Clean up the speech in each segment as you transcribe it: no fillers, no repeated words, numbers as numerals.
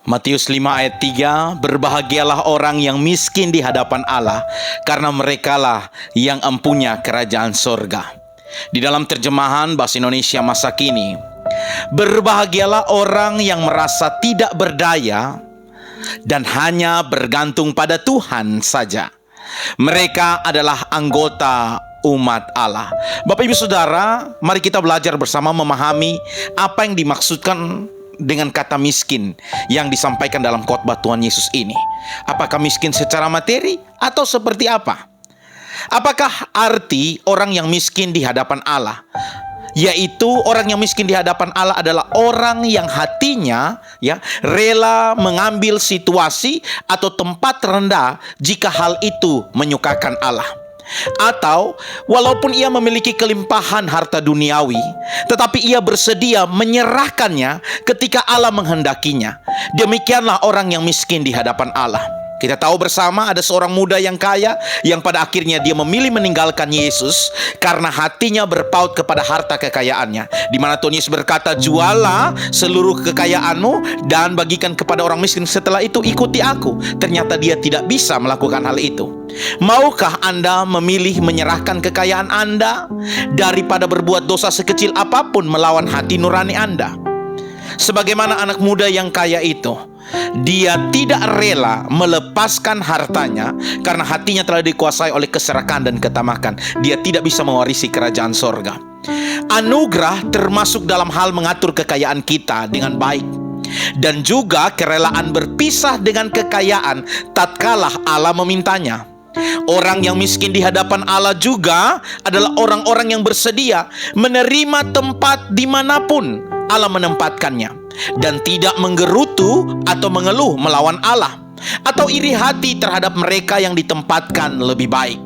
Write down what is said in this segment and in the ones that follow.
Matius 5 ayat 3, berbahagialah orang yang miskin di hadapan Allah, karena merekalah yang empunya kerajaan sorga. Di dalam terjemahan bahasa Indonesia masa kini, berbahagialah orang yang merasa tidak berdaya dan hanya bergantung pada Tuhan saja. Mereka adalah anggota umat Allah. Bapak Ibu Saudara, mari kita belajar bersama memahami apa yang dimaksudkan dengan kata miskin yang disampaikan dalam khotbah Tuhan Yesus ini. Apakah miskin secara materi atau seperti apa? Apakah arti orang yang miskin di hadapan Allah? Yaitu orang yang miskin di hadapan Allah adalah orang yang hatinya rela mengambil situasi atau tempat rendah jika hal itu menyukakan Allah. Atau walaupun ia memiliki kelimpahan harta duniawi, tetapi ia bersedia menyerahkannya ketika Allah menghendakinya. Demikianlah orang yang miskin di hadapan Allah. Kita tahu bersama ada seorang muda yang kaya yang pada akhirnya dia memilih meninggalkan Yesus karena hatinya berpaut kepada harta kekayaannya. Di mana Tuhan Yesus berkata, jualah seluruh kekayaanmu dan bagikan kepada orang miskin, setelah itu ikuti aku. Ternyata dia tidak bisa melakukan hal itu. Maukah Anda memilih menyerahkan kekayaan Anda daripada berbuat dosa sekecil apapun melawan hati nurani Anda? Sebagaimana anak muda yang kaya itu, dia tidak rela melepaskan hartanya karena hatinya telah dikuasai oleh keserakahan dan ketamakan. Dia tidak bisa mewarisi kerajaan sorga. Anugerah termasuk dalam hal mengatur kekayaan kita dengan baik, dan juga kerelaan berpisah dengan kekayaan tatkala Allah memintanya. Orang yang miskin di hadapan Allah juga adalah orang-orang yang bersedia menerima tempat dimanapun Allah menempatkannya, dan tidak menggerutu atau mengeluh melawan Allah, atau iri hati terhadap mereka yang ditempatkan lebih baik.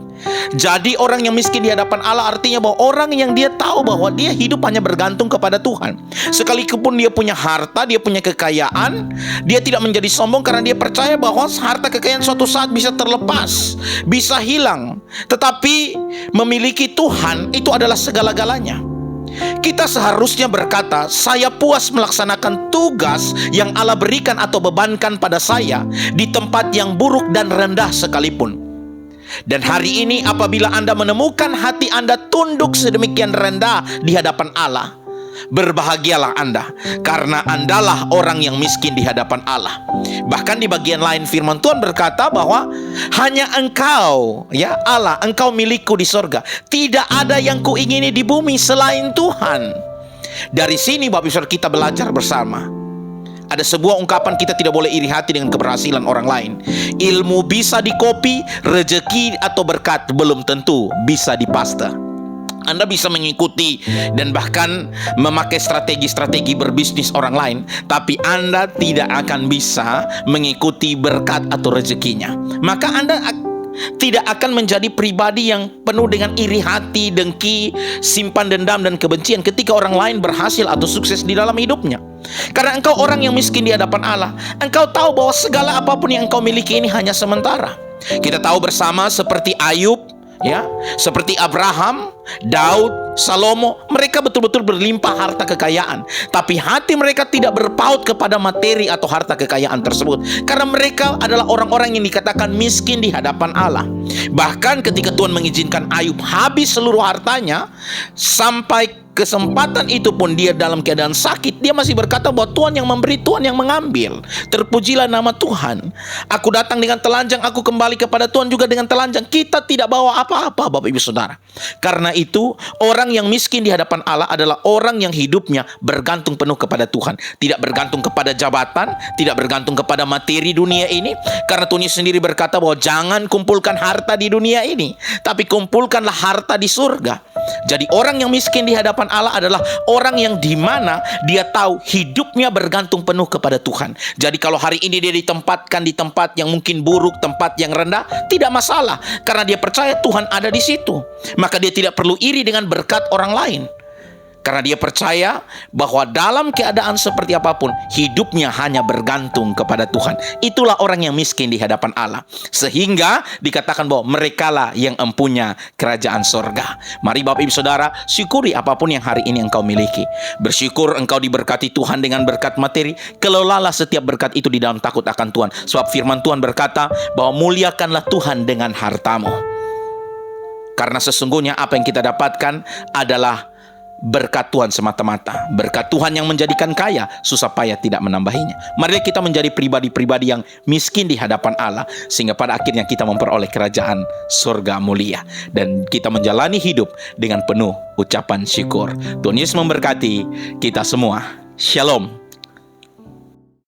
Jadi orang yang miskin di hadapan Allah artinya bahwa orang yang dia tahu bahwa dia hidup hanya bergantung kepada Tuhan. Sekalipun dia punya harta, dia punya kekayaan, dia tidak menjadi sombong karena dia percaya bahwa harta kekayaan suatu saat bisa terlepas, bisa hilang. Tetapi memiliki Tuhan itu adalah segala-galanya. Kita seharusnya berkata, saya puas melaksanakan tugas yang Allah berikan atau bebankan pada saya di tempat yang buruk dan rendah sekalipun. Dan hari ini apabila Anda menemukan hati Anda tunduk sedemikian rendah di hadapan Allah, berbahagialah Anda, karena Andalah orang yang miskin di hadapan Allah. Bahkan di bagian lain firman Tuhan berkata bahwa hanya Engkau, ya Allah, Engkau milikku di sorga. Tidak ada yang kuingini di bumi selain Tuhan. Dari sini Bapak Ibu kita belajar bersama. Ada sebuah ungkapan, kita tidak boleh iri hati dengan keberhasilan orang lain. Ilmu bisa dikopi, rezeki atau berkat belum tentu bisa dipaste. Anda bisa mengikuti dan bahkan memakai strategi-strategi berbisnis orang lain, tapi Anda tidak akan bisa mengikuti berkat atau rezekinya. Maka Anda tidak akan menjadi pribadi yang penuh dengan iri hati, dengki, simpan dendam dan kebencian ketika orang lain berhasil atau sukses di dalam hidupnya. Karena engkau orang yang miskin di hadapan Allah, engkau tahu bahwa segala apapun yang engkau miliki ini hanya sementara. Kita tahu bersama seperti Ayub, seperti Abraham, Daud, Salomo, mereka betul-betul berlimpah harta kekayaan, tapi hati mereka tidak berpaut kepada materi atau harta kekayaan tersebut, karena mereka adalah orang-orang yang dikatakan miskin di hadapan Allah. Bahkan ketika Tuhan mengizinkan Ayub habis seluruh hartanya, sampai kesempatan itu pun dia dalam keadaan sakit, dia masih berkata bahwa Tuhan yang memberi, Tuhan yang mengambil. Terpujilah nama Tuhan. Aku datang dengan telanjang, aku kembali kepada Tuhan juga dengan telanjang. Kita tidak bawa apa-apa, Bapak Ibu Saudara. Karena itu orang yang miskin di hadapan Allah adalah orang yang hidupnya bergantung penuh kepada Tuhan, tidak bergantung kepada jabatan, tidak bergantung kepada materi dunia ini. Karena Tuhan sendiri berkata bahwa jangan kumpulkan harta di dunia ini, tapi kumpulkanlah harta di surga. Jadi orang yang miskin di hadapan Allah adalah orang yang dimana dia tahu hidupnya bergantung penuh kepada Tuhan. Jadi kalau hari ini dia ditempatkan di tempat yang mungkin buruk, tempat yang rendah, tidak masalah, karena dia percaya Tuhan ada di situ. Maka dia tidak perlu iri dengan berkat orang lain. Karena dia percaya bahwa dalam keadaan seperti apapun, hidupnya hanya bergantung kepada Tuhan. Itulah orang yang miskin di hadapan Allah. Sehingga dikatakan bahwa merekalah yang empunya kerajaan sorga. Mari Bapak Ibu Saudara, syukuri apapun yang hari ini engkau miliki. Bersyukur engkau diberkati Tuhan dengan berkat materi. Kelolalah setiap berkat itu di dalam takut akan Tuhan. Sebab firman Tuhan berkata bahwa muliakanlah Tuhan dengan hartamu. Karena sesungguhnya apa yang kita dapatkan adalah berkat Tuhan semata-mata. Berkat Tuhan yang menjadikan kaya, susah payah tidak menambahinya. Mari kita menjadi pribadi-pribadi yang miskin di hadapan Allah, sehingga pada akhirnya kita memperoleh kerajaan surga mulia. Dan kita menjalani hidup dengan penuh ucapan syukur. Tuhan Yesus memberkati kita semua. Shalom.